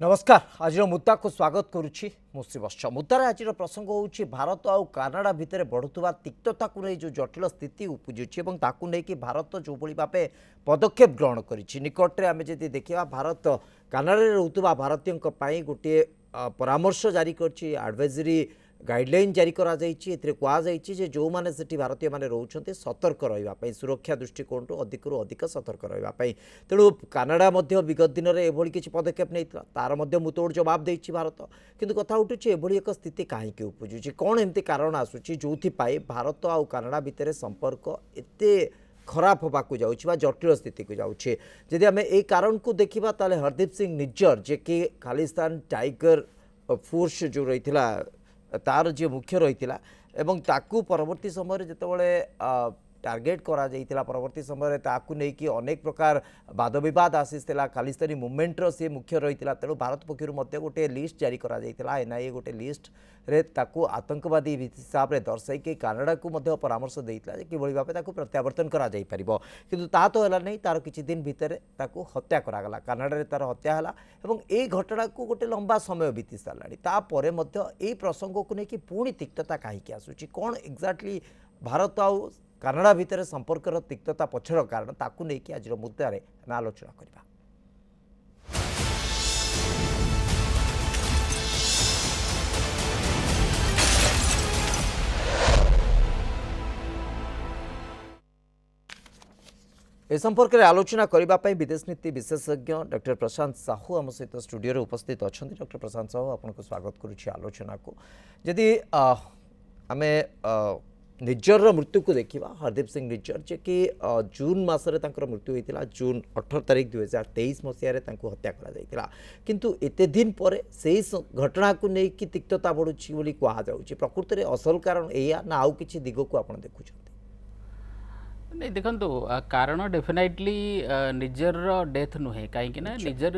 नमस्कार आज मुद्दा को स्वागत करुच्ची मुश्रीवत्स मुद्दार आज प्रसंग होउछि भारत आउ कानाडा भितर बढ़ुवा तिक्तता को नहीं जो जटिल स्थिति उपजुची नहीं भारत जो भली भावे पदक्षेप ग्रहण करिछि निकटरे आमे जदि देखिबा भारत कानाडा रे रहउतबा भारतीयक पई गोटे परामर्श जारी करछि एडवाइजरी गाइडलाइन जारी करा जाइछि एथिरे कुआ जाइछि जे जो माने सेठी भारतीय माने रहउछन्ते सतर्क रहिबा पई सुरक्षा दृष्टिकोण अधिकरू अधिक सतर्क रहिबा पई तेणु कानाडा मध्य विगत दिन में एभली किछि पदक्षेप नैतिला तार मध्य मुतोड़ जवाब देइछि भारत किंतु कथा उठुछि एभली एक स्थिति काहेकि उपजुछि कोन एमती कारण आसुछि जोथि पई भारत आउ कानाडा भितर संपर्क एते खराब होबाकू जाउछि बा जटिल स्थिति को जाउछि जदि हमें ए कारण को देखिबा ताले हरदीप सिंह निज्जर जे कि खालिस्तान टाइगर फोर्स जो रहिथिला तार जी मुख्य रही एवं ताकू परवर्ती समय जितेबाला टार्गेट करा जाइतिला परवर्ती समय ताकू नहीं कि अनेक प्रकार वाद विवाद आसीला खालिस्तानी मुवमेंटर सी मुख्य रही तेणु भारत पक्षर गोटे लिस्ट जारी करा जाइतिला एनआईए गोटे लिस्ट रे ताकू आतंकवादी हिसाब से दर्शाई कानाडा को मध्य परामर्श देइतिला कि भली भाबे ताकू प्रत्यावर्तन करा जाई परिबो किंतु ता तो हला नहीं तार किछि दिन भितर ताकू हत्या करागला कानाडा रे तार हत्या हला एवं ए घटना को गोटे लंबा समय बीती साराणी तापर मध्य ए प्रसंग को नहीं कि पुणी तिक्तता कहीं आसूची कौन एक्जाक्टली भारत आउ कानाडा भितर संपर्कर तिक्तता पछर कारण ताकू नहीं कि आज मुद्दारे आम आलोचना करबा। ए संपर्क में आलोचना करने विदेश नीति विशेषज्ञ डॉक्टर प्रशांत साहू आम सहित स्टूडियो उपस्थित अच्छा डॉक्टर प्रशांत साहू आपको स्वागत करुच्ची आलोचना को जदि आमे निज्जर मृत्यु को देखा हरदीप सिंह निज्जर जे कि जून मसरे मृत्यु होता जून 18 तारिख 2023 मसीह हत्या करा किंतु एते दिन पर से घटना को लेकिन तिक्तता बढ़ुची बोली कहुच्छी प्रकृत में असल कारण या ना आउ किसी दिग को आप देखुं नहीं देखो कारण डेफिनेटली निजर डेथ नुहे कहीं निजर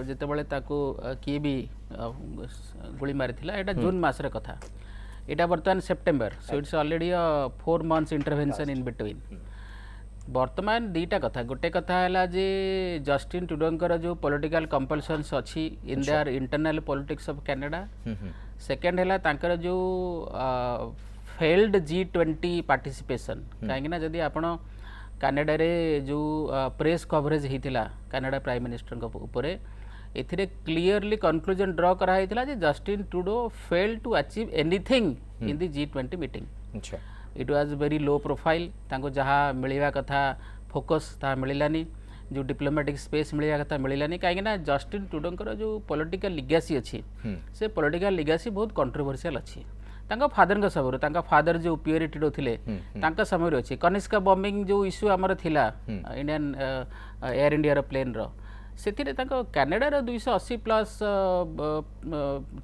जितेबाला किए भी गुली मारी एटा जून मसरे कथा यहाँ बर्तमान September so it's already 4 months intervention in between बर्तमान दीटा कथा गोटे कथा है जे जस्टिन ट्रुडोंकर जो पॉलिटिकल कंपल्सन्स अच्छी in their internal politics of Canada second है तांकर जो फेल्ड G20 पार्टिसिपेशन कहीं जदि आपण कनाडा रे जो प्रेस कवरेज होता कनाडा प्राइम मिनिस्टर उपरे एथिरे क्लियरली कंक्लूजन ड्रॉ कराइला जे Justin Trudeau fail to achieve anything in the G20 meeting it was very low profile तांको जहाँ मिलवा कथा फोकस ता मिलानी जो डिप्लोमेटिक स्पेस मिलवा कथा मिलानी कहीं जस्टिन ट्रुडोंकर जो पॉलिटिकल लिगेसी अच्छी से पॉलिटिकल लिगेसी बहुत कंट्रोवर्शियल अच्छी फादर समय फादर जो पियरी टिडो थिले समय अच्छी कनिष्का बॉम्बिंग जो इश्यू आमर थिला इंडियन एयर इंडिया प्लेन रो से कनाडार 280+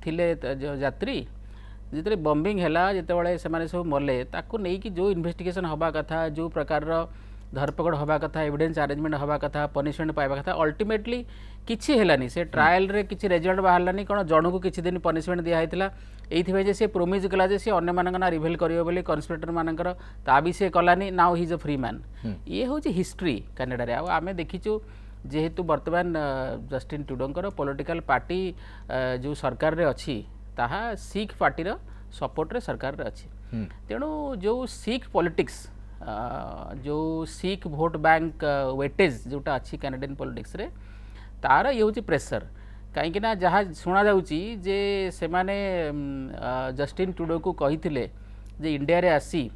थिले यात्री जिते बॉम्बिंग है जिते से सब मरले ताकू नहीं कि जो इन्वेस्टिगेशन हवा कथा जो प्रकार धरपकड़ हवा कथा एविडेंस अरेंजमेंट हवा कथा पनिशमेंट पाइबा कथा अल्टीमेटली किछि हेलानी से ट्रायल रे किछि रिजल्ट बाहरलानी कौन जन को किछि दिन पनिशमेंट दिया होता ये से प्रोमिज कला जे से अन्य मानक ना रिवेल करियो बोली कन्स्पिरेटर मानकर ता भी से कलानी now he is a free man ये हूँ हिस्ट्री कनाडा रे आमे देखीचु जेहेतु बर्तमान जस्टिन ट्रुडोंकर पॉलिटिकल पार्टी जो सरकार रे अच्छी ताहा सिख पार्टीर सपोर्ट रे सरकार रे अच्छी तेणु जो सिख पॉलिटिक्स जो सिख भोट बैंक वेटेज जोटा अच्छी कैनेडियन पॉलिटिक्स रे तार ये हूँ प्रेसर कहीं जहाँ शुणा जाउची जे से माने जस्टिन ट्रुडो को कही जे इंडिया रे आसी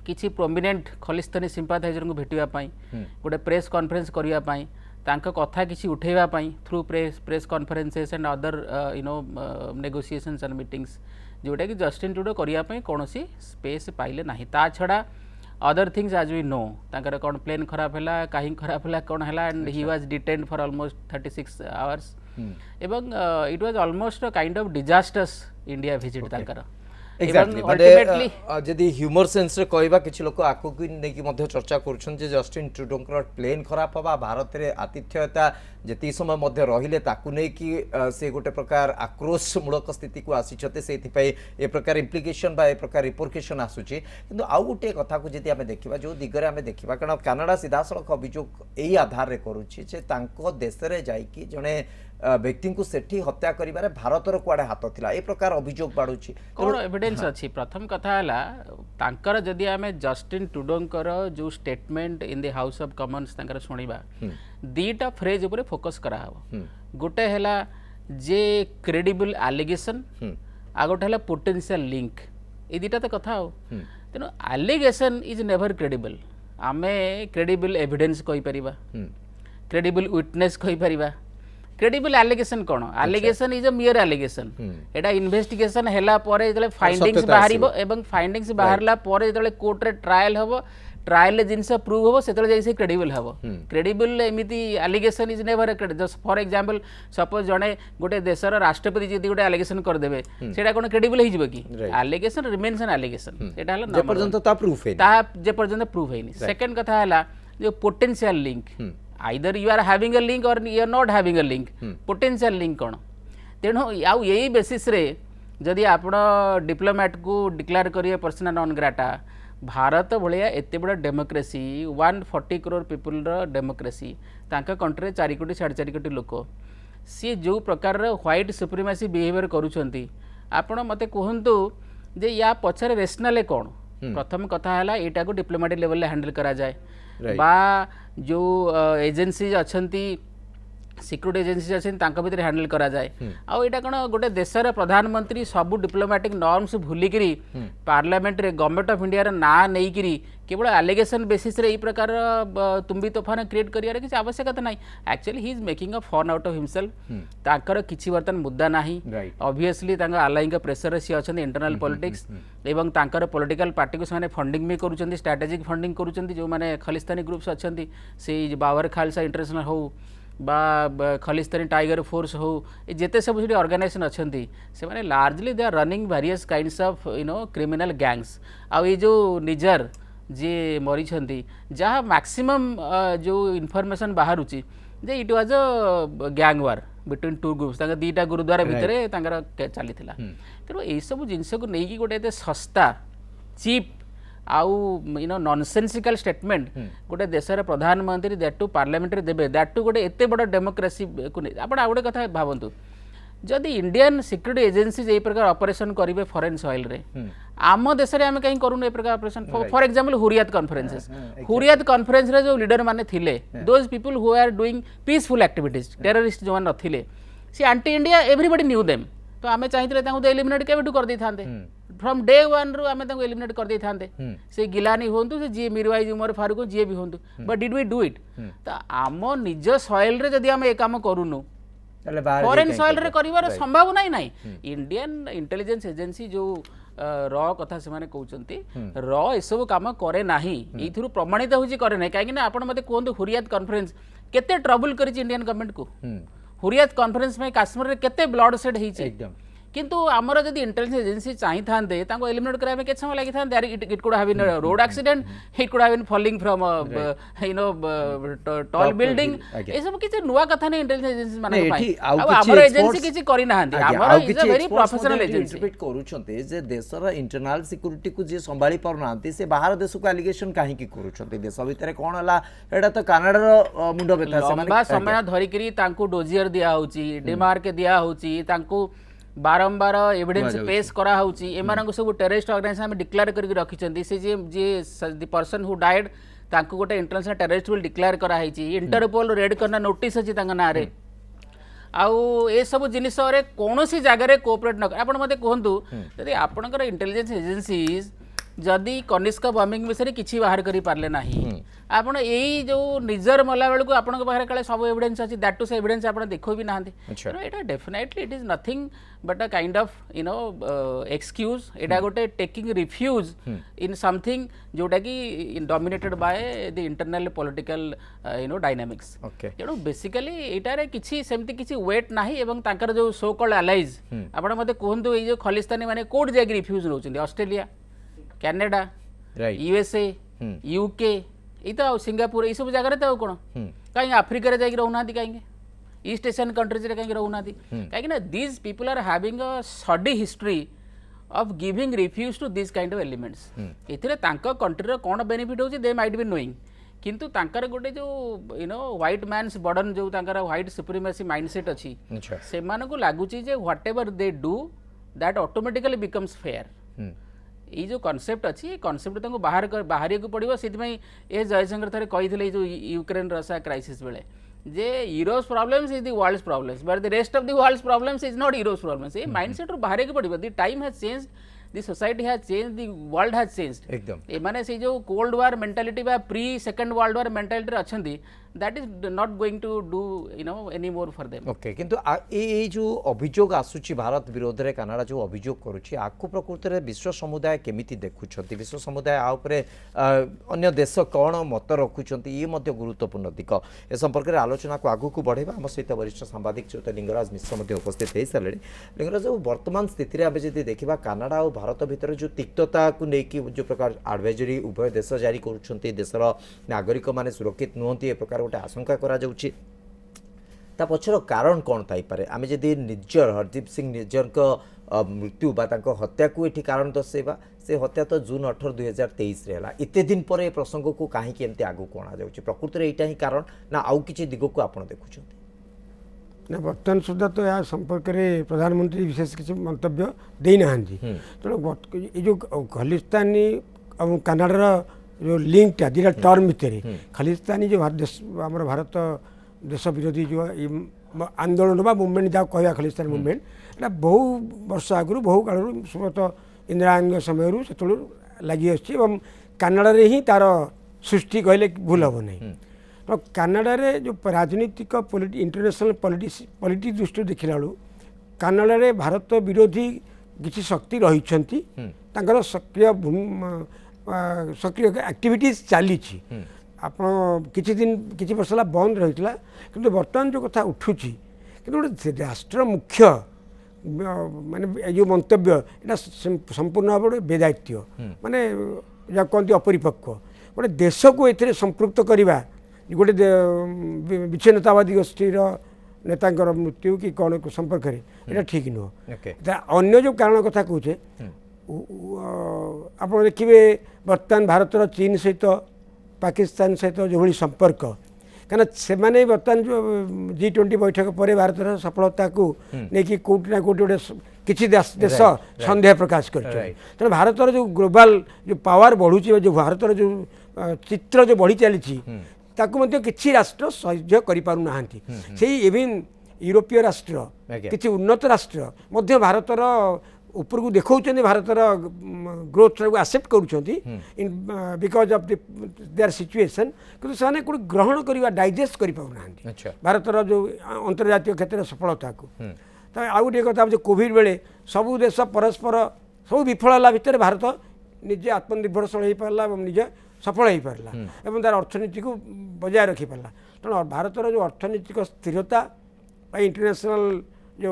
किसी प्रोमिनेंट खलिस्तानी सिंपाथाइजर को भेटापी गोटे प्रेस कॉन्फ्रेंस करने कथा किसी उठेवाई through press conferences and other negotiations and meetings जोटा कि जस्टिन ट्रुडो करने कौन स्पेस पाइले ना ता छड़ा other things as we know तांकर कौन प्लेन खराब है कहीं खराब है कौन है and he was detained for almost 36 hours एवं it was almost kind of disasters India visit तांकर एक्जाक्टली जदि ह्यूमर सेन्स रे कहबा किछि लोक आको कि नेकी मध्य चर्चा करूछन जे जस्टिन ट्रुडोंकर प्लेन खराब हवा भारत रे आतिथ्यता जति समय मध्य रहिले ताकू नै कि से गोटे प्रकार आक्रोश मूलक स्थिति को आसीछते सेथि पई ए प्रकार इम्प्लिकेशन बा ए प्रकार रिपोर्केशन आसुची किंतु आउ गोटे कथा को जदि हमें देखिबा जो दिगरे हमें देखिबा कारण कनाडा सीधा सड़क अभियोग एई आधार रे करूची जे तांको देश रे जाई कि जणे व्यक्ति को सेठी हत्या करिबारे भारतर कुआडे हाथ थिला ए प्रकार अभियोग बाड़ुछि कौन एविडेंस अच्छी प्रथम कथा है जदि आम जस्टिन ट्रुडोंकर जो statement in the house of Commons शुणा दीटा फ्रेज उपर फोकस करा गोटे है जे क्रेडिबल एलिगेशन आ गोटे है पोटेंशियल लिंक ये दीटा तो कथा हो तेणु एलिगेशन इज नेवर क्रेडिबल आमे क्रेडिबल एविडेंस कहि परिबा क्रेडिबल विटनेस कहि परिबा क्रेडिबल एलिगेशन कौन allegation is a mere allegation एटा इन्वेस्टिगेशन हैला परे जले फाइंडिंग्स बाहरिबो एवं फाइंडिंग्स बाहरला परे जले कोर्ट रे ट्रायल हबो ट्रायल रे जिनस प्रूव हबो सेतले जैसे क्रेडिबल हबो क्रेडिबल एमिति allegation is never just for example suppose जने गोटे देशर राष्ट्रपति जदि गोटे एलिगेशन कर देबे सेटा कोन क्रेडिबल हि जिवो कि एलिगेशन रिमेन्स एन एलिगेशन एटा हला जे पर्यंत ता प्रूफ है ता जे पर्यंत प्रूव हैनी सेकंड कथा हला जो potential link either you are having a link or you are not having a link potential link कौन तेणु आउ यही बेसिस रे जदि आपण डिप्लोमेट को डिक्लेयर करिए पर्सना नॉन ग्राटा भारत भलिया एते बड़ा डेमोक्रेसी 140 करोड़ पीपल रो डेमोक्रेसी तांका कंट्री 4 कोटी 4.5 कोटी लोक सी जो प्रकार व्हाइट सुप्रीमेसी बिहेवियर करूछंती आपण मते कहंतु जे या पछरे रेशनल कौन प्रथम कथा है एटा को डिप्लोमेटिक लेवल ले हैंडल करा जाए बा जो एजेंसीज अच्छी सिक्यूरिटी एजेंसी अच्छी भीतर हैंडल करा जाए आउ एटा कौन गोटे देशर प्रधानमंत्री सबू डिप्लोमेटिक नॉर्म्स भूलिकी पार्लियामेंट रे गवर्नमेंट ऑफ इंडिया ना नहीं केवल एलिगेशन बेसिस रे ई प्रकार तुम्बी तोफान क्रिएट करियार किसी आवश्यकता नहीं actually he is making a fun out of himself ताकर किछि बर्तन मुद्दा नाही ऑब्वियसली तांगा अलाइंग का प्रेशर सी अछन इंटरनल पॉलिटिक्स एवं तांकर पॉलिटिकल पार्टी को से फंडिंग भी करूछंती स्ट्रेटेजिक फंडिंग करूछंती जो माने खलिस्तानी ग्रुप्स अछंती से बाबर खालसा इंटरनेशनल हो बा खलिस्तानी टाइगर फोर्स हो जेते सब जे ऑर्गेनाइजेशन अच्छी से माने largely they are running various kinds of criminal gangs आ ये जो निजर जे मरी जहाँ मैक्सिमम जो इनफॉरमेशन बाहर जे it was a gang war between two groups दीटा गुरुद्वारा भितर चली तेणु यही सब जिनस को लेकिन गोटे सस्ता चीप आउ नॉनसेंसिकल स्टेटमेंट गोटे देशर प्रधानमंत्री दैट टू पार्लियामेंट देबे दैट टू गोटे एते बड़ डेमोक्रेसी को आपण आ गोटे कथा भावंतु जदि इंडियन सिक्यूरिटी एजेंसी ये प्रकार ऑपरेशन करेंगे फॉरेन सॉइल रे आम देश में आम कहीं करूँ प्रकार operation for example Hurriyat conferences Hurriyat conference रे जो लीडर माने थिले those people who are doing peaceful activities terrorist जो नथिले सी anti India everybody knew them तो आम चाहिए एलिमिनेट केबेठू कर दे था फ्रॉम डे वन रु आम एलिमिनेट कर दे था से गिलानी हूँ से जी मीरवाइज उमर फारूक जी भी हूँ but did we do it तो आम निज सॉइल रे जदि आम ए काम करूनु फॉरेन सॉइल रे करिवार संभावना ही नहीं इंडियन इंटेलिजेंस एजेंसी जो रॉ कथा से माने कहउचंती रॉ ए सब काम करे नाही एथुरु प्रमाणित होची करे नाही काहे कि ना आपण मते कोहंतु हुरियात कॉन्फ्रेंस केते ट्रबल करिछि इंडियन गवर्नमेंट को हुरियात कॉन्फ्रेंस में कश्मीर रे केते ब्लड शेड हिची एकदम किंतु आमर जदि इंटेलिजेंस एजेंसी चाहि थांदे तांको एलिमिनेट करा में केते समय लागि थांदे it could have been road accident it could have been falling from tall building ए सब किछि नुवा कथा नै इंटेलिजेंस एजेंसी माने पाई आमर एजेंसी किछि करि नाहांती आमर is a very professional agency interpret करूछंते जे देशर इंटरनल सिक्यूरिटी को जे संभाली पार नांती से बाहर देश को एलिगेशन काहे की करूछंते देश भीतर कोन हला एडा तो कनाडा रो मुंडो बेता से लंबा समय धरि करी तांको डोजियर दिया होची डिमार्क दिया होची तांको बारंबार एविडेंस पेश करा होची एमानन को सब टेररिस्ट ऑर्गेनाइजेशन में डिक्लेयर करके रखिचंती से जे द पर्सन हु डाइड तांको गोटे इंटरनेशनल टेररिस्ट विल डिक्लेयर करा हैची इंटरपोल रेड करना नोटिस अछि तांगा नारे आउ ए सब जिनिस रे कोनोसी जगह रे कोऑपरेट न आपण मते कहंतु यदि आपनकर इंटेलिजेंस एजेंसीज जदि कनिष्क बॉम्बिंग विषय किसी बाहर करि पारले नाही आपण एई जो निजर मला बेल को आपण बाहर काले सब एविडेंस अछि दैट टू से एविडेंस आपण देखो भी नाहंती तो एटा definitely it is nothing but a kind of excuse एटा गोटे टेकिंग रिफ्यूज इन समथिंग जोटा कि dominated by the internal political dynamics तेणु बेसिकली एटा रे किछि सेमति किछि वेट नाही एवं तांकर जो सो कॉल्ड अलाइज आपण मते कहंतु ए जो खलिस्तानी माने कोड जाय रिफ्यूज नउछिंदी ऑस्ट्रेलिया कैनेडा यूएसए यूके ये सिंगापुर ये सब जगह तो कौन कहीं आफ्रिका जाकि रोना कहीं ईस्ट एशियन कंट्रीज कहीं रोना कहीं these people are having a study history of giving refuge to this kind of elements एथिरे तांको कंट्री रो कोन बेनिफिट होची दे माइट बी नोइंग किंतु तांकर गोटे जो व्हाइट मैन्स बर्डन जो तांकर व्हाइट सुप्रीमेसी माइंडसेट अच्छी अच्छा से मानक लगुच what ever they do that automatically becomes fair ये जो कॉन्सेप्ट अच्छी ये कॉन्सेप्ट बाहर को पड़ो से ए जयशंकर थे कही जो यूक्रेन रशिया क्राइसिस बेले जे Europe's problems is the world's problems but the rest of the world's problems is not Europe's problems ये माइंडसेट रू बाहर को पड़ो the time has changed the society has changed the world has changed एकदम ए माने से जो कोल्ड वार मेंटालिटी बा pre second world war mentality अच्छी that is not going to do any more for them okay किंतु ये जो अभियोग आसूची भारत विरोध में कानाडा जो अभियोग करुच्ची आपको प्रकृत में विश्व समुदाय केमिति देखुंत विश्व समुदाय आउपरे अन्य देश कौन मत रखुंट ये गुरुत्वपूर्ण दिक ए संपर्क में आलोचना को आगू को बढ़ेगा आम सहित वरिष्ठ सांबादिक जो लिंगराज मिश्र उपस्थित हो सारे लिंगराज वर्तमान स्थित में आम जब देखा कानाडा और भारत भितर जो तिक्तता को लेकिन जो प्रकार एडवाइजरी उभय देश जारी कर देशर नागरिक माने सुरक्षित नुहति ए प्रकार गोटे आशंका करा जाउछि ता पछर कारण कौन थाईपे आम जदि निज्जर हरदीप सिंह निज्जर मृत्यु बा हत्या को ये कारण दर्शेबा से हत्या तो जून 18 2023 है एत दिन पर ए प्रसंग को कहीं एमती आगू को अणा जाउछि प्रकृत में यहाँ ही कारण ना आउ किछि दिग को आप देखुं ना बर्तमान सुधा तो या संपर्क में प्रधानमंत्री विशेष किसी मंतव्य देना तेणु ये जो खालिस्तानी और कानाडार जो लिंकटा दुटा टर्म भितर खालिस्तानी जो आम भारत देश विरोधी जो आंदोलन बा मुवमेंट जहाँ कह खालिस्तान मुवमेंट एटा बहु वर्ष आगु बहु काल सुमत इंदिरा गांधी समय से लगी आसी कानाडा ही तार सृष्टि कहले भूल हम नहीं तो कानाडा रे जो राजनीतिक इंटरनेशनल पॉलिटिक्स दृष्टि देखला बेलू कानाडा रे भारत विरोधी किसी शक्ति रही सक्रिय एक्टिविटीज चली आप किसी दिन किसी वर्ष बंद रही किंतु बर्तमान जो कथा उठुची किंतु गोटे राष्ट्र मुख्य माने जो मंतव्य यहाँ संपूर्ण भाव गोटे बेदायित्व माने जहाँ कहते अपरिपक्व गोटे देश को ए संपृक्त करवा गोटे विच्छिन्नतावादी गोष्ठीर नेता मृत्यु कि कौन संपर्क में यहाँ ठीक नुह अन्य जो कारण कथा कहे आप देखिए बर्तमान भारतर चीन सहित पाकिस्तान सहित जो भाई संपर्क कहीं से बर्तमान जो G20 बैठक पर भारतर सफलता को लेकिन कौटि ना कौटि गोटे किसी देश सन्देह प्रकाश कर तेणु भारतर जो ग्लोबल जो पावर बढ़ुची जो भारतर जो चित्र जो बढ़ी चली किसी राष्ट्र सह्य कर इवन यूरोपीय राष्ट्र किसी उन्नत राष्ट्र मध्य भारतर ऊपर को देखा भारतर ग्रोथ को एक्सेप्ट करुँच बिकज ऑफ देयर सिचुएशन कि से ग्रहण करवा डाइजेस्ट कर भारतर जो अंतर्जातीय क्षेत्र में सफलता को तो आउ गोटे कथा जो कोविड बेले सबू देश परस्पर सब विफल है भितर भारत निजे आत्मनिर्भरशील हो पारा और निजे सफल हो पारा और तार अर्थनीति को बजाय रखी पारा तेणु भारतर जो अर्थनैतिक स्थिरता इंटरनेशनल जो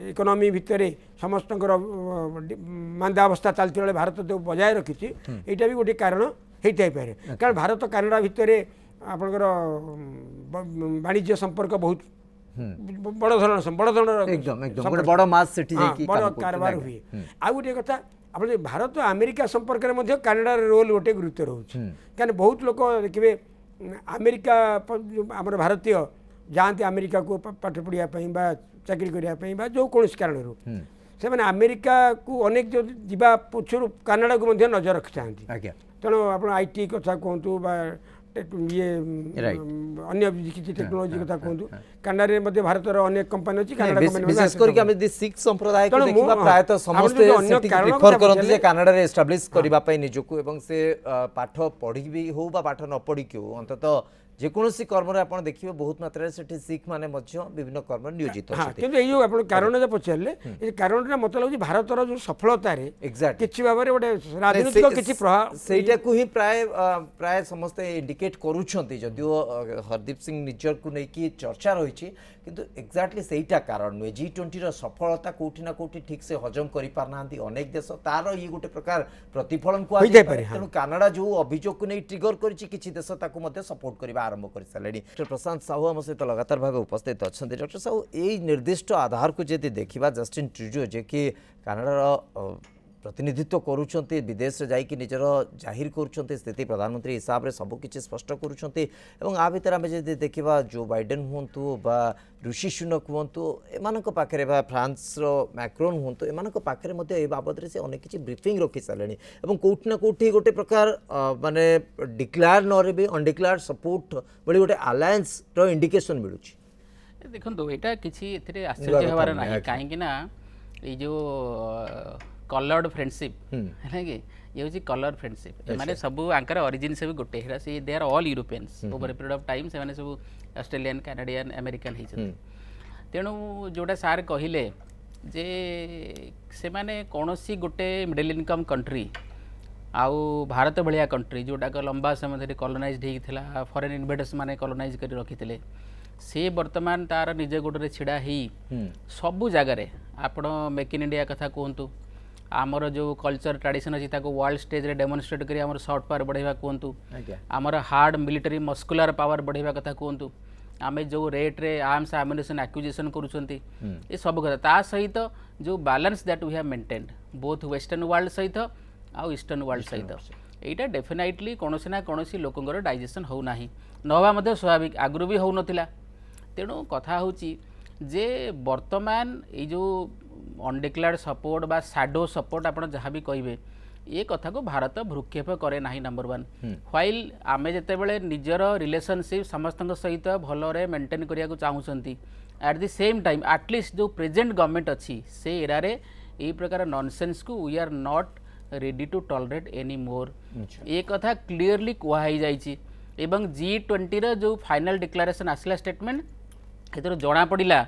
इकोनॉमी भितर समस्त मांदावस्था चलती बेले भारत जो बजाय रखी यहाँ भी गोटे कारण होता है कारण भारत कानाडा भितर आपंकर वाणिज्य संपर्क बहुत बड़ धरण बड़ मास बड़ कारबार हुए आ गोटे कथा आप भारत अमेरिका संपर्क में कानाडार रोल गोटे गुरुत्व रोचे क्या बहुत लोग देखिए अमेरिका आम भारतीय जाती अमेरिका को पाठ पढ़ाई चाकरी करने जो कौन कारण से मैंने अमेरिका को अनेक जो जीवा पक्षर कानाडा को नजर रखी था तेणु आप IT कथा कहतु ये अन्य किसी टेक्नोलोजी कथा कहतु कानाडा में भारत अनेक कंपनी अच्छी विशेष करके सिख संप्रदाय को देखिबा प्रायतः समस्ते प्रेफर करते जे कानाडा रे एस्टाब्लिश करबा पई निजको एवं से पाठ पढ़ी भी हो बा पाठ न पढ़ी क्यों अंततः जेकोसी कर्म आप देखिए बहुत मात्रा से सिख माने विभिन्न कर्म नियोजित कि कारण जो पचारे ये कारण मत लगे भारतर जो सफलता किसी भाव में गोटे राजनीतिक किसी प्रभाव सेटा को ही प्राय प्राय समस्ते इंडिकेट करूछंती जदियो हरदीप सिंह निज्जर को लेकिन चर्चा रही किंतु एक्जाक्टली सेटा कारण नुहे G20 सफलता कोठी ना कोठी ठीक से हजम करि पारना अनेक देश तार ये गोटे प्रकार प्रतिफलन को तेणु कानाडा जो अभियोग को नहीं ट्रिगर करिछि किछि देश ताकू मध्य सपोर्ट करबा आरंभ कर सारे डॉक्टर प्रशांत साहू आम सहित लगातार भाव उपस्थित अच्छा डॉक्टर साहू यही निर्दिष्ट आधार को जब देखा जस्टिन ट्रुडो जे कि कानाडार प्रतिनिधित्व करुँच विदेश जाइए निजर जाहिर करुँच स्थिति प्रधानमंत्री हिसाब से सबकि स्पष्ट करुँच आ भितर आम जब देखा जो बाइडेन हूँ बा ऋषि सुनक हूँ एम पाखे फ्रांस मैक्रोन हूँ एम पाखे बाबद से अनेक किसी ब्रीफिंग रखी सारे कौटना कौटी गोटे प्रकार माने डिक्लेयर नरे अनडिक्लेयर सपोर्ट बड़ी गोटे अलायंस इंडिकेशन मिलूँ देखो यहाँ किसी आश्चर्य हबार ना कहीं ये जो कलर्ड फ्रेंडशिप है कि ये हूँ कलर फ्रेंडशिप माने सब आंकर ओरिजिन से भी गोटे से they are all Europeans over a period of time से सब ऑस्ट्रेलियन कैनेडियन अमेरिकन होती तेणु जोटा सार कहले जे से माने कौनसी गोटे मिडिल इनकम कंट्री आउ भारत भाया कंट्री जोटाक लंबा समय धरी कॉलोनाइज्ड होता फॉरेन इन्वेडर्स माने कॉलोनाइज कर रखी से वर्तमान तार निज गोटे छिड़ा ही सबू जगार आपण मेक इन इंडिया कथा कहतु आमर जो कल्चर ट्रेडिशन अच्छी वर्ल्ड स्टेज रे डेमोन्स्ट्रेट करी आमर सॉफ्ट पावर बढ़ावा कहतु आमर हार्ड मिलिटरी मस्कुलर पावर बढ़ावा कथा कहतु आमे जो रेट रे आर्म्स एम्युनिशन एक्विजिशन करूछंती ये सब कथा ता सहित जो balance that we have maintained both western world सहित आउ ईस्टर्न वर्ल्ड सहित एटा डेफिनेटली कौनसी ना कौनसी लोकंगर डाइजेशन हो नाही नवा मध्य स्वाभाविक आगु भी हो नथिला तेणु कथा होची जे वर्तमान ये जो अनडिक्लेयर्ड सपोर्ट बा शैडो सपोर्ट आप जहाँ भी कहे ये कथा को भारत भ्रूक्षेप करे ना नंबर वन व्हाइल आमे जेतेबेले निजर रिलेशनशिप समस्त सहित भलरे मेंटेन करिया को चाहूछंती at the same time at least जो प्रेजेंट गवर्नमेंट अच्छी से एरारे ये प्रकार नॉनसेंस को we are not ready to tolerate any more ये कथा क्लीयरली कहुई जाइए एवं G20 जो फाइनल डिक्लेरेशन आसला स्टेटमेंट एतर जना पड़ा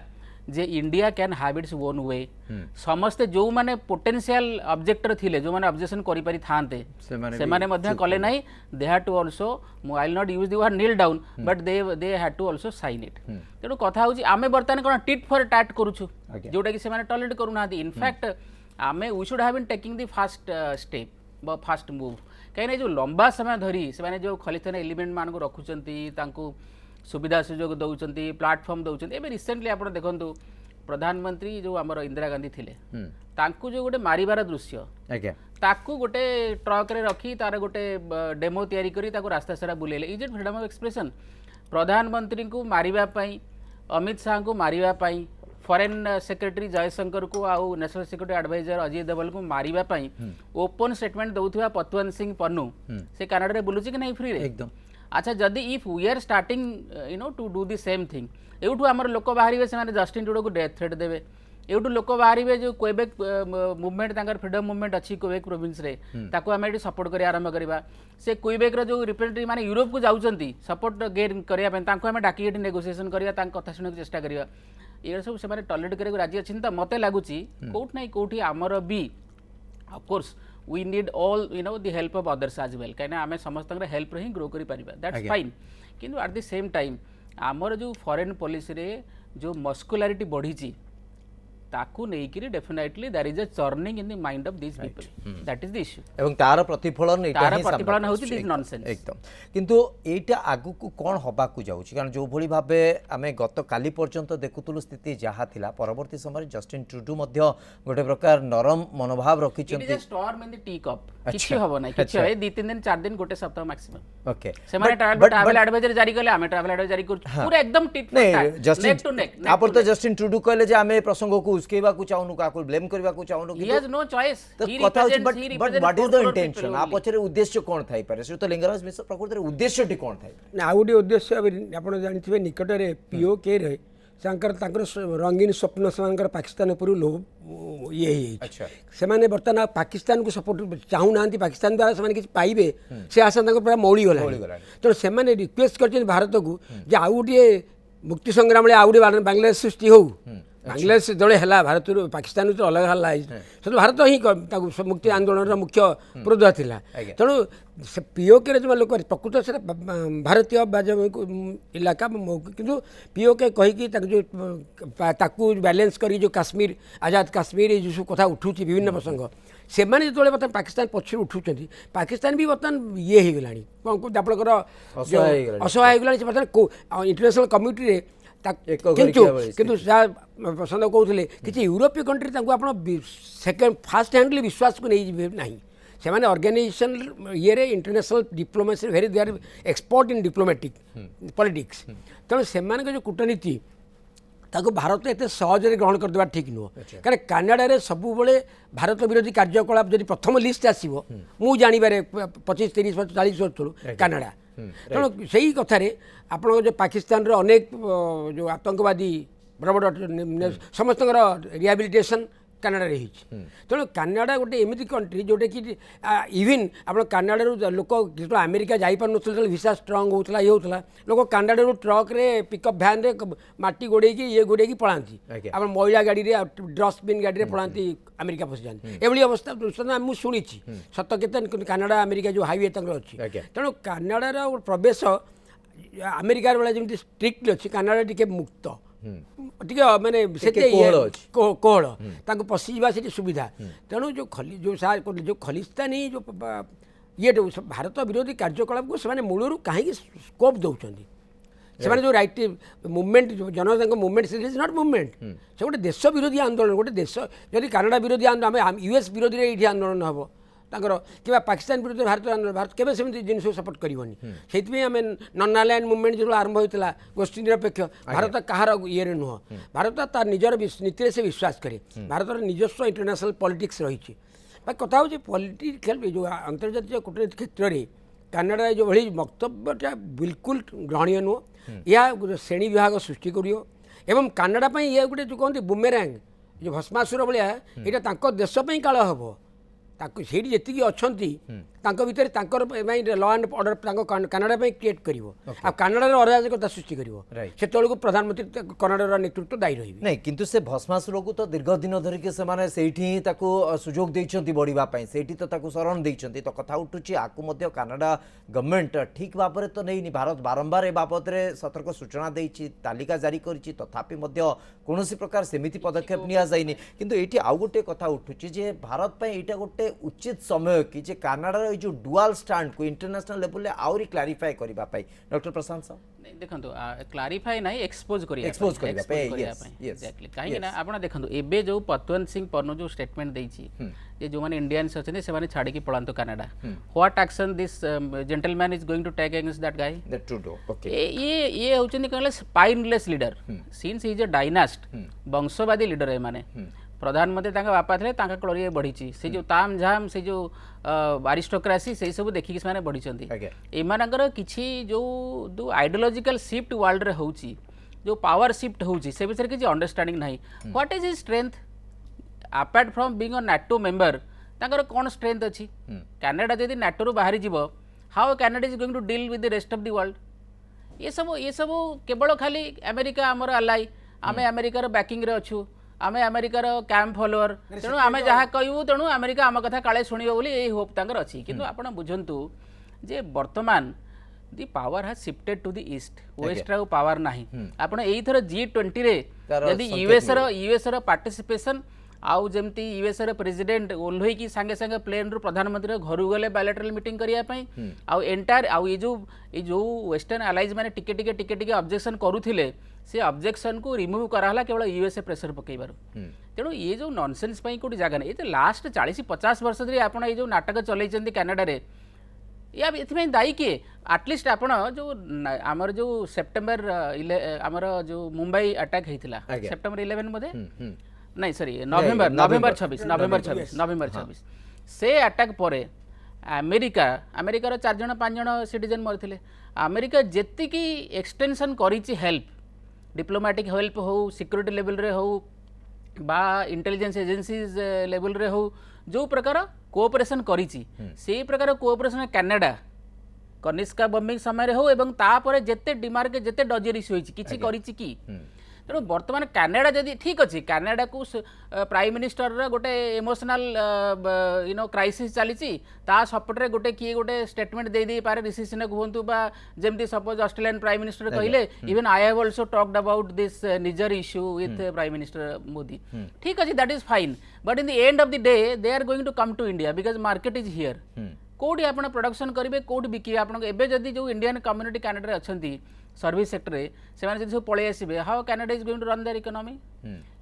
जे India can have its own way समस्ते जो माने पोटेंशियल ऑब्जेक्टर थिले जो माने ऑब्जेक्शन करि पारि थांते से माने मध्य कले नाही they had to also I will not use the word kneel down but they had to also sign it तेणु कथा होची आमे बर्तमान कोन टिट फॉर टैट करूछु जोटा कि से माने टॉलरेट करू ना इनफैक्ट आमे we should have been taking the fast step fast move कहीं जो लंबा समय धरी से माने जो खलिस्तान एलिमेंट मान को रखुचंती तांको सुविधा सुजोग दौरान प्लाटफर्म दौरान एवं रिसेंटली आप देखो प्रधानमंत्री जो आमर इंदिरा गांधी थिले तांकु जो गोटे मारिबार दृश्य ताकू गोटे ट्रक रे रखी तार गोटे डेमो तैयारी करी ताकू रास्ता सारा बुलेले is it freedom of expression प्रधानमंत्री को मारिबा पई अमित शाह को मारिबा पई फॉरेन सेक्रेटरी जयशंकर को आउ national security advisor Ajay Doval को मारिबा पई ओपन स्टेटमेंट दउथुवा पतवंत सिंह पन्नू से कनाडा रे बुलुची कि नहीं फ्री रे एकदम अच्छा जदि if we are starting you know to do the same thing एवठू आमर लोक बाहर से जस्टिन ट्रूडो को डेथ थ्रेट देवे एवठू लोक बाहर जो क्वेबेक मूवमेंट तांकर फ्रीडम मूवमेंट अच्छी क्वेबेक प्रोविंस रे ताको आमे सपोर्ट करी आरंभ करबा से क्वेबेक रो जो रिप्रेजेंटेटिव माने यूरोप को जाउचंती सपोर्ट गेन करिया पे तांको आमे डाकी नेगोशिएशन करिया तांक कथा सुनक चेष्टा करिया ये सब से टॉलरेट करे राजी अछि त मते लागुची कोठ नै कोठी आमर बी of course we need all you know the help of others as well कहीं आमे समस्त हेल्प रे ही ग्रो करि परिबा दैट्स फाइन किंतु एट द सेम टाइम आमर जो फॉरेन पॉलिसी रे जो मस्कुलारिटी बढ़ी ताकू नेकिरी definitely there is a churning in the mind of this people that is the issue एवं तार प्रतिफलन होची दिस नॉनसेंस एकदम किंतु एटा आगु को कोन होबा को जाउची कारण जो भली भाबे आमे गत काली पर्यंत देखुतलु स्थिति जहा थिला परवर्ती समय जस्टिन ट्रूडो मध्य गोटे प्रकार नरम मनोभाव रखिचंती it is a storm in the tea cup किछि हबो नै किछि है 2-3 दिन 4 दिन गोटे सप्ताह मैक्सिमम ओके से माने ट्रैवल एडवाइजर जारी करले आमे ट्रैवल एडवाइजर जारी कर पूरा एकदम tit for neck to neck आपन तो जस्टिन ट्रूडो कहले जे आमे प्रसंग को उसकेबा को चाहनु काको ब्लेम करबा को चाहनु he has no choice he represents but what is the intention आप पछरे उद्देश्य कोन थाई पारे से तो लिंगराज मिश्र प्रकृति रे उद्देश्यटी कोन थाई ना आउडी उद्देश्य आपण जानिथिबे निकट रे पीओके रे सांकर तांकर रंगीन स्वप्न सेमानकर पाकिस्तान पर लो ये अच्छा से माने बर्तमान पाकिस्तान को सपोर्ट चाहू ना पाकिस्तान द्वारा से किसी पाइबे से आशा पूरा मौली गला तेणु से रिक्वेस्ट कर भारत को जे आउ गोटे मुक्ति संग्राम आउ गोटे बांग्लादेश सृष्टि हो बांग्लादेश जड़े है भारत पाकिस्तान तो अलग है से भारत ही मुक्ति आंदोलन मुख्य पुरोधा था तेणु से पीओके जो लोक प्रकृत से भारतीय इलाका किंतु पीओके कहीकि जो बैलेंस कर जो काश्मीर आजाद काश्मीर ये जो कथा उठू विभिन्न प्रसंग से जो बर्तमान पाकिस्तान पक्ष उठुं पाकिस्तान भी बर्तमान ये हो गला आपंकर असहाय हो गला बर्तमान इंटरनेशनल कम्युनिटी एक କିନ୍ତୁ ଘରିକିଆ ଭଳି କିନ୍ତୁ ଯାହା ପ୍ରଶାନ୍ତ କହୁଥିଲେ କିଛି ୟୁରୋପୀୟ କଣ୍ଟ୍ରି ତାଙ୍କୁ ଆପଣ ସେକେଣ୍ଡ ଫାର୍ଷ୍ଟ ହ୍ୟାଣ୍ଡଲି ବିଶ୍ୱାସକୁ ନେଇଯିବେ ନାହିଁ। ସେମାନେ ଅର୍ଗାନାଇଜେସନ ଇଏରେ international diplomacy very they are expert in diplomatic politics. ତେଣୁ ସେମାନଙ୍କ ଯେଉଁ କୂଟନୀତି ତାକୁ ଭାରତ ଏତେ ସହଜରେ ଗ୍ରହଣ କରିଦେବା ଠିକ୍ ନୁହଁ। କାରଣ କାନାଡ଼ାରେ ସବୁବେଳେ ଭାରତ ବିରୋଧୀ କାର୍ଯ୍ୟକଳାପ ଯଦି ପ୍ରଥମ ଲିଷ୍ଟ ଆସିବ ମୁଁ ଜାଣିବାରେ 25, 30, 40 ବର୍ଷ ତଳୁ କାନାଡ଼ା। ତେଣୁ ସେଇ କଥାରେ ଆପଣଙ୍କ ଯେଉଁ ପାକିସ୍ତାନର ଅନେକ ଯେଉଁ ଆତଙ୍କବାଦୀ ବଡ଼ ବଡ଼ ସମସ୍ତଙ୍କର ରିହାବିଲିଟେସନ୍ କାନାଡ଼ାରେ ହେଇଛି। ତେଣୁ କାନାଡ଼ା ଗୋଟେ ଏମିତି କଣ୍ଟ୍ରି ଯେଉଁଟାକି ଇଭିନ୍ ଆପଣ କାନାଡ଼ାରୁ ଲୋକ ଯେତେବେଳେ ଆମେରିକା ଯାଇପାରୁନଥିଲେ ଯେତେବେଳେ ଭିସା ଷ୍ଟ୍ରଙ୍ଗ ହେଉଥିଲା ଇଏ ହେଉଥିଲା ଲୋକ କାନାଡ଼ାରୁ ଟ୍ରକ୍ରେ ପିକଅପ୍ ଭ୍ୟାନ୍ରେ ମାଟି ଗୋଡ଼େଇକି ଇଏ ଗୋଡ଼େଇକି ପଳାନ୍ତି। ଆପଣ ମଇଳା ଗାଡ଼ିରେ ଡଷ୍ଟବିନ୍ ଗାଡ଼ିରେ ପଳାନ୍ତି ଆମେରିକା ପଶିଯାଆନ୍ତି। ଏଭଳି ଅବସ୍ଥା ମୁଁ ଶୁଣିଛି, ସତ କେତେ କାନାଡ଼ା ଆମେରିକା ଯେଉଁ ହାଇୱେ ତାଙ୍କର ଅଛି। ତେଣୁ କାନାଡ଼ାର ପ୍ରବେଶ ଆମେରିକାର ବେଳେ ଯେମିତି ଷ୍ଟ୍ରିକ୍ଟଲି ଅଛି, କାନାଡ଼ା ଟିକେ ମୁକ୍ତ, ଟିକେ ମାନେ ସେତେ କୋହଳ, ତାଙ୍କୁ ପଶିଯିବା ସେଠି ସୁବିଧା। ତେଣୁ ଯେଉଁ ଖଲିସ୍ତାନୀ ଯେଉଁ ଇଏଟା ଭାରତ ବିରୋଧୀ କାର୍ଯ୍ୟକଳାପକୁ ସେମାନେ ମୂଳରୁ କାହିଁକି ସ୍କୋପ୍ ଦେଉଛନ୍ତି? ସେମାନେ ଯେଉଁ ରାଇଟ୍ ମୁଭମେଣ୍ଟ ଜନତାଙ୍କ ମୁଭମେଣ୍ଟ ସେ ଇଜ୍ ନଟ୍ ମୁଭମେଣ୍ଟ, ସେ ଗୋଟେ ଦେଶ ବିରୋଧୀ ଆନ୍ଦୋଳନ। ଗୋଟେ ଦେଶ ଯଦି କାନାଡ଼ା ବିରୋଧୀ ଆନ୍ଦୋଳନ, ଆମେ ୟୁଏସ୍ ବିରୋଧୀରେ ଏଇଠି ଆନ୍ଦୋଳନ ହେବ ତାଙ୍କର, କିମ୍ବା ପାକିସ୍ତାନ ବିରୁଦ୍ଧରେ ଭାରତ କେବେ ସେମିତି ଜିନିଷକୁ ସପୋର୍ଟ କରିବନି। ସେଇଥିପାଇଁ ଆମେ ନନ୍ ଆଲାଏନ୍ ମୁଭମେଣ୍ଟ ଯେତେବେଳେ ଆରମ୍ଭ ହୋଇଥିଲା, ଗୋଷ୍ଠୀ ନିରପେକ୍ଷ, ଭାରତ କାହାର ଇଏରେ ନୁହଁ। ଭାରତ ତାର ନିଜର ନୀତିରେ ସେ ବିଶ୍ୱାସ କରେ। ଭାରତର ନିଜସ୍ୱ ଇଣ୍ଟରନ୍ୟାସନାଲ ପଲିଟିକ୍ସ ରହିଛି। କଥା ହେଉଛି ପଲିଟିକାଲ ଯେଉଁ ଆନ୍ତର୍ଜାତିକ କୂଟନୀତି କ୍ଷେତ୍ରରେ କାନାଡ଼ା ଯେଉଁଭଳି ବକ୍ତବ୍ୟଟା ବିଲକୁଲ ଗ୍ରହଣୀୟ ନୁହଁ। ଏହା ଶ୍ରେଣୀ ବିଭାଗ ସୃଷ୍ଟି କରିବ ଏବଂ କାନାଡ଼ା ପାଇଁ ଇଏ ଗୋଟେ ଯେଉଁ କହନ୍ତି ବୁମେରାଙ୍ଗ, ଯେଉଁ ଭସ୍ମାସୁର ଭଳିଆ, ଏଇଟା ତାଙ୍କ ଦେଶ ପାଇଁ କାଳ ହେବ। ତାକୁ ସେଇଠି ଯେତିକି ଅଛନ୍ତି ତାଙ୍କ ଭିତରେ ତାଙ୍କର ପାଇଁ ଲ ଆଣ୍ଡ ଅର୍ଡର ତାଙ୍କ କାନାଡ଼ା ପାଇଁ କ୍ରିଏଟ୍ କରିବ। ଆଉ କାନାଡ଼ାର ଅରାଜକତା ସୃଷ୍ଟି କରିବ। ସେତେବେଳକୁ ପ୍ରଧାନମନ୍ତ୍ରୀ କାନାଡ଼ାର ନେତୃତ୍ୱ ଦାୟୀ ରହିବେ। ନାଇଁ, କିନ୍ତୁ ସେ ଭସ୍ମାସୁରକୁ ତ ଦୀର୍ଘ ଦିନ ଧରିକି ସେମାନେ ସେଇଠି ହିଁ ତାକୁ ସୁଯୋଗ ଦେଇଛନ୍ତି ବଢ଼ିବା ପାଇଁ, ସେଇଠି ତ ତାକୁ ଶରଣ ଦେଇଛନ୍ତି। ତ କଥା ଉଠୁଛି ଆକୁ ମଧ୍ୟ କାନାଡ଼ା ଗଭର୍ଣ୍ଣମେଣ୍ଟ ଠିକ୍ ଭାବରେ ତ ନେଇନି। ଭାରତ ବାରମ୍ବାର ଏ ବାବଦରେ ସତର୍କ ସୂଚନା ଦେଇଛି, ତାଲିକା ଜାରି କରିଛି, ତଥାପି ମଧ୍ୟ କୌଣସି ପ୍ରକାର ସେମିତି ପଦକ୍ଷେପ ନିଆଯାଇନି। କିନ୍ତୁ ଏଇଠି ଆଉ ଗୋଟେ କଥା ଉଠୁଛି ଯେ ଭାରତ ପାଇଁ ଏଇଟା ଗୋଟେ ଉଚିତ ସମୟ କି ଯେ କାନାଡ଼ାର এই যে ডুয়াল স্ট্যান্ডକୁ ইন্টারন্যাশনাল লেভেলে আହୁରି ক্লারিফাই କରିବା ପାଇଁ। ଡକ୍ଟର ପ୍ରଶାନ୍ତ ସାହୁ ଦେଖନ୍ତୁ କ୍ଲାରିଫାଇ ନାହିଁ, ଏକ୍ସପୋଜ କରିବା ପାଇଁ ଏକ୍ଜାକ୍ଟଲି। କାହିଁକି ନା ଆପଣ ଦେଖନ୍ତୁ ଏବେ ଯେଉଁ ପତୱନ୍ତ ସିଂ ପନ୍ନୁ ଯେଉଁ ଷ୍ଟେଟମେଣ୍ଟ ଦେଇଛି ଯେ ଯେଉଁମାନେ ଇଣ୍ଡିଆନ୍ସ ଅଛନ୍ତି ସେମାନେ ଛାଡ଼ିକି ପଳାନ୍ତୁ Canada, what action this gentleman is going to take against that guy? ଇଏ ହେଉଛନ୍ତି କହିଲେ spineless leader, since is a dynast, ବଂଶବାଦୀ ଲିଡର ଏମାନେ। ପ୍ରଧାନମନ୍ତ୍ରୀ ତାଙ୍କ ବାପା ଥିଲେ, ତାଙ୍କ କଳରେ ବଢ଼ିଛି। ସେ ଯେଉଁ ତାମ ଝାମ, ସେ ଯେଉଁ ଆରିଷ୍ଟୋକ୍ରାସି, ସେଇ ସବୁ ଦେଖିକି ସେମାନେ ବଢ଼ିଛନ୍ତି। ଏମାନଙ୍କର କିଛି ଯେଉଁ ଆଇଡିଓଲୋଜିକାଲ ସିଫ୍ଟ ୱାର୍ଲଡରେ ହେଉଛି, ଯେଉଁ ପାୱାର ସିଫ୍ଟ ହେଉଛି, ସେ ବିଷୟରେ କିଛି ଅଣ୍ଡରଷ୍ଟାଣ୍ଡିଂ ନାହିଁ। What is his strength apart from being a NATO member? ତାଙ୍କର କ'ଣ ଷ୍ଟ୍ରେନ୍ଥ ଅଛି? କାନାଡ଼ା ଯଦି ନାଟୋରୁ ବାହାରିଯିବ, how Canada is going to deal with the rest of the world? ଏସବୁ କେବଳ ଖାଲି ଆମେରିକା ଆମର ଆଲାଇ, ଆମେ ଆମେରିକାର ବ୍ୟାକିଂରେ ଅଛୁ, ଆମେ ଆମେରିକାର କ୍ୟାମ୍ପ ଫଲୋଅର, ତେଣୁ ଆମେ ଯାହା କହିବୁ ତେଣୁ ଆମେରିକା ଆମ କଥା କାଳେ ଶୁଣିବ ବୋଲି ଏଇ ହୋପ୍ ତାଙ୍କର ଅଛି। କିନ୍ତୁ ଆପଣ ବୁଝନ୍ତୁ ଯେ ବର୍ତ୍ତମାନ the power has shifted two ଦି ଇଷ୍ଟ, ୱେଷ୍ଟରେ ଆଉ ପାୱାର ନାହିଁ। ଆପଣ ଏଇଥର G20ରେ ଯଦି ୟୁଏସ୍ର ପାର୍ଟିସିପେସନ୍, ଆଉ ଯେମିତି ୟୁଏସ୍ର ପ୍ରେସିଡେଣ୍ଟ ଓହ୍ଲେଇକି ସାଙ୍ଗେ ସାଙ୍ଗେ ପ୍ଲେନ୍ରୁ ପ୍ରଧାନମନ୍ତ୍ରୀ ଘରକୁ ଗଲେ ବାୟୋଲେଟରାଲ ମିଟିଂ କରିବା ପାଇଁ, ଆଉ ଏଣ୍ଟାୟାର ଆଉ ଏଇ ଯେଉଁ ୱେଷ୍ଟର୍ଣ୍ଣ ଆଲାଇଜ୍ ମାନେ ଟିକେ ଟିକେ ଅବଜେକ୍ସନ୍ କରୁଥିଲେ, ସେ ଅବଜେକ୍ସନକୁ ରିମୁଭ୍ କରାହେଲା କେବଳ ୟୁଏସ୍ଏ ପ୍ରେସର ପକାଇବାରୁ। ତେଣୁ ଇଏ ଯେଉଁ ନନସେନ୍ସ ପାଇଁ କେଉଁଠି ଜାଗା ନାହିଁ। ଏ ଲାଷ୍ଟ 40-50 ବର୍ଷ ଧରି ଆପଣ ଏଇ ଯେଉଁ ନାଟକ ଚଲେଇଛନ୍ତି କାନାଡ଼ାରେ, ଏଥିପାଇଁ ଦାୟୀ କିଏ? ଆଟଲିଷ୍ଟ ଆପଣ ଯେଉଁ ଆମର ଯେଉଁ ସେପ୍ଟେମ୍ବର ଆମର ଯେଉଁ ମୁମ୍ବାଇ ଆଟାକ୍ ହେଇଥିଲା, ସେପ୍ଟେମ୍ବର 11 ବୋଧେ, ନାଇଁ ସରି ନଭେମ୍ବର 26 ସେ ଆଟାକ୍ ପରେ ଆମେରିକାର 4 ଜଣ 5 ଜଣ ସିଟିଜେନ୍ ମରିଥିଲେ। ଆମେରିକା ଯେତିକି ଏକ୍ସଟେନସନ୍ କରିଛି ହେଲ୍ପ, डिप्लोमेटिक हेल्प हो, सिक्योरिटी लेवल रे हो, बा इंटेलिजेंस एजेंसीज लेवल रे हो, जो प्रकार कोऑपरेशन करिछि सेही प्रकार कोऑपरेशन कनाडा कनिष्का बम्बिंग समय हो एवं तापर जेते डिमार्क जेते डजेरिस होइछि किछि करिछि कि। तेणु बर्तमान कानाडा जदि ठीक अच्छे, कानाडा को प्राइम मिनिस्टर गोटे इमोशनल क्राइसिस चली सपोर्टे गोटे किए गोटे स्टेटमेंट दे दे पारे, ऋषि सुनक हूँ बा जमती सपोज ऑस्ट्रेलियन प्राइम मिनिस्टर कहले even I have also talked about this Nijjar issue with prime minister Modi, ठीक अच्छे, that is fine, but in the end of the day they are going to come to India because market is here. कोडी आपण production करेंगे कोडी बिकी आपण एबे जदी जो इंडियन कम्युनिटी कनाडा अछंती सर्विस सेक्टर रे से माने जदी सब पळे आसीबे how Canada is going to run their economy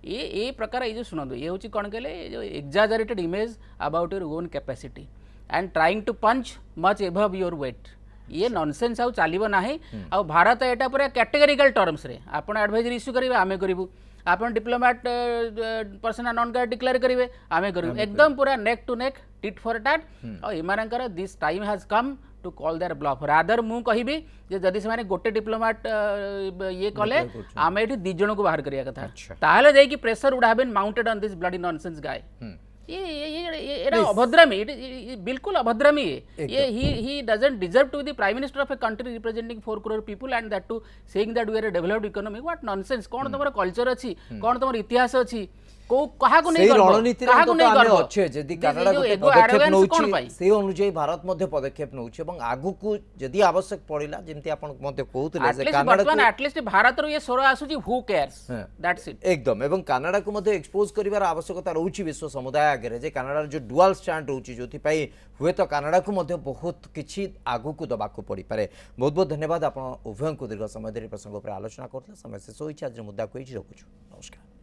ये प्रकार ये जो सुनंदु ये होची कोन केले जो exaggerated image about your own capacity and trying to punch much above your weight ये नॉनसेंस आउ चलिबो नाही आ भारत एटा पूरा कैटेगोरिकल टर्म्स रे आपण एडवाइजरी इश्यू करिवे आमे करिवु आपण diplomat persona non grata declare करिवे आमे करिवु एकदम पूरा neck to neck tit for tat आ इमानकर this time has come to call their bluff rather मु कहिबी जे जदी से माने गोटे डिप्लोमेट ये कले आमे एठी 2 जण को बाहर करिया कथा ताहले जाई कि pressure would have been mounted on this bloody nonsense guy ये अभद्रामी बिल्कुल अभद्रामी ये he doesn't deserve to be the prime minister of a country representing 4 crore people and that too saying that we are a developed economy what nonsense कोन तमर culture अछि कोन तमर इतिहास अछि को कहा को नहीं रणनीति अच्छे जदि कनाडा पदक्षेप नउछि से अनुसार भारत मध्य पदक्षेप नउछि एवं आगु को जदि आवश्यक पड़िला जेमति आपण मध्य कहउतले जे कनाडा को एटलीस्ट भारत रो ये स्वर आसुची हु केयर्स दैट्स इट एकदम एवं कनाडा को मध्य एक्सपोज करिवार आवश्यकता रहउछि विश्व समुदाय आगे जे कनाडा जो डुअल स्टैंड रहउछि जोथि पई हुए तो कनाडा को मध्य बहुत किछि आगु को दबा को पड़ी पारे बहुत बहुत धन्यवाद आपण उभय को दीर्घ समय धरि प्रसंग पर आलोचना करथले समय शेष होइछि आज मुद्दा को रखुछु नमस्कार।